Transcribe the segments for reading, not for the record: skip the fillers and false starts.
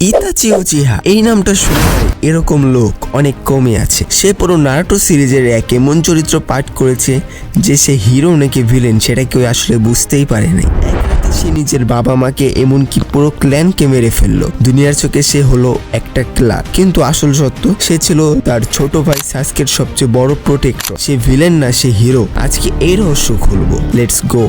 Itachi Uchiha এই নামটা শুনে এরকম লোক অনেক কমই আছে। সে পুরো নারুটো সিরিজের এক এমন চরিত্র পাঠ করেছে যে সে হিরো নাকি ভিলেন সেটা কেউ আসলে বুঝতেই পারে নাই। সে নিজের বাবা মাকে এমনকি পুরো ক্ল্যানকে মেরে ফেললো। দুনিয়ার চোখে সে হলো একটা ক্লার্ক, কিন্তু আসল সত্য সে ছিল তার ছোট ভাই সাসকের সবচেয়ে বড় প্রোটেক্টর। সে ভিলেন না, সে হিরো। আজকে এই রহস্য খুলবো, লেটস গো।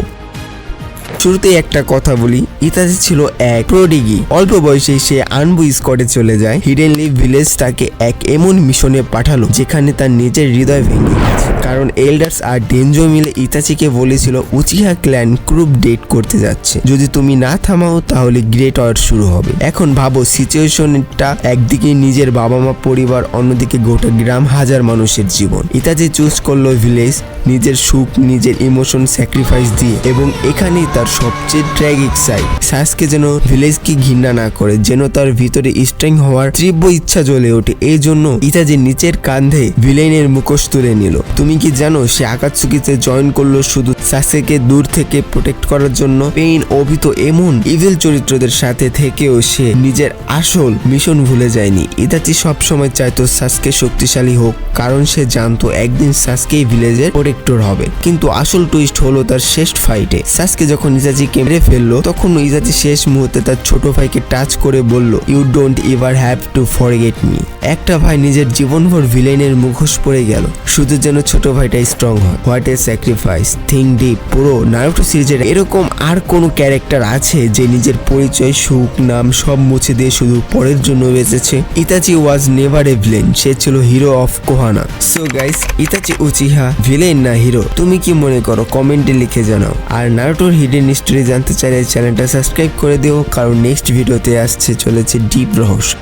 শুরুতেই একটা কথা বলি, ইতাচি ছিল এক প্রোডিগি। অল্প বয়সেই সে আনবু স্কোয়াডে চলে যায়। হিডেন লিভ ভিলেজ তাকে এক এমন মিশনে পাঠালো যেখানে তার নিজের হৃদয় ভেঙে গেছে, কারণ এল্ডার্স আর ডেনজো মিলে ইতাচিকে বলেছিল উচিহা ক্ল্যান গ্রুপ ডেট করতে যাচ্ছে, যদি তুমি না থামাও তাহলে গ্রেট ওয়ার শুরু হবে। এখন ভাবো সিচুয়েশনটা, একদিকে নিজের বাবা মা পরিবার, অন্যদিকে গোটা গ্রাম, হাজার মানুষের জীবন। ইতাচি চুজ করলো ভিলেজ, নিজের সুখ নিজের ইমোশন স্যাক্রিফাইস দিয়ে। এবং এখানেই তার সবচেয়ে ট্র্যাগিক সাইড, সাসকে যেন ভিলেজকে ঘৃণা না করে, যেন তার ভিতরে স্ট্রং হওয়ার তীব্র ইচ্ছা জ্বলে ওঠে। এই জন্য ইতাচি নিচের কাঁধে ভিলেনের মুখোশ তুলে নিল। তুমি কি জানো সে আকাতসুকিতে জয়েন করলো শুধু সাসকে দূর থেকে প্রোটেক্ট করার জন্য? পেইন অভিত এমন ইভিল চরিত্রদের সাথে থেকেও সে নিজের আসল মিশন ভুলে যায়নি। ইতাচি সবসময় চাইতো সাসকে শক্তিশালী হোক, কারণ সে জানতো একদিন সাসকেই ভিলেজের প্রোটেক্টর হবে। কিন্তু আসল টুইস্ট হলো তার শেষ ফাইটে। সাসকে যখন ইতাচিকে মেরে ফেললো, তখন ইতাচি শেষ মুহূর্তে তার ছোট ভাইকে টাচ করে বলল, you don't ever have to forget me. একটা ভাই নিজের জীবনভর ভিলেনের মুখোশ পড়ে গেল শুধু যেন ছোট ভাইটা স্ট্রং হয়। What a sacrifice, think deep. পুরো নারুটো সিরিজের এরকম আর কোন ক্যারেক্টার আছে যে নিজের পরিচয়, সুখ, নাম সব মুছে দিয়ে শুধু পরের জন্য বেঁচেছে? Itachi was never a villain, সে ছিল hero of Konoha. So guys, Itachi Uchiha villain না হিরো? তুমি কি মনে করো? কমেন্টে লিখে জানাও। আর নারুটোর হিডেন স্টোরি জানতে চাইলে চ্যানেলটা সাবস্ক্রাইব করে দিও, কারণ নেক্সট ভিডিওতে আসছে চলেছে ডিপ রহস্য।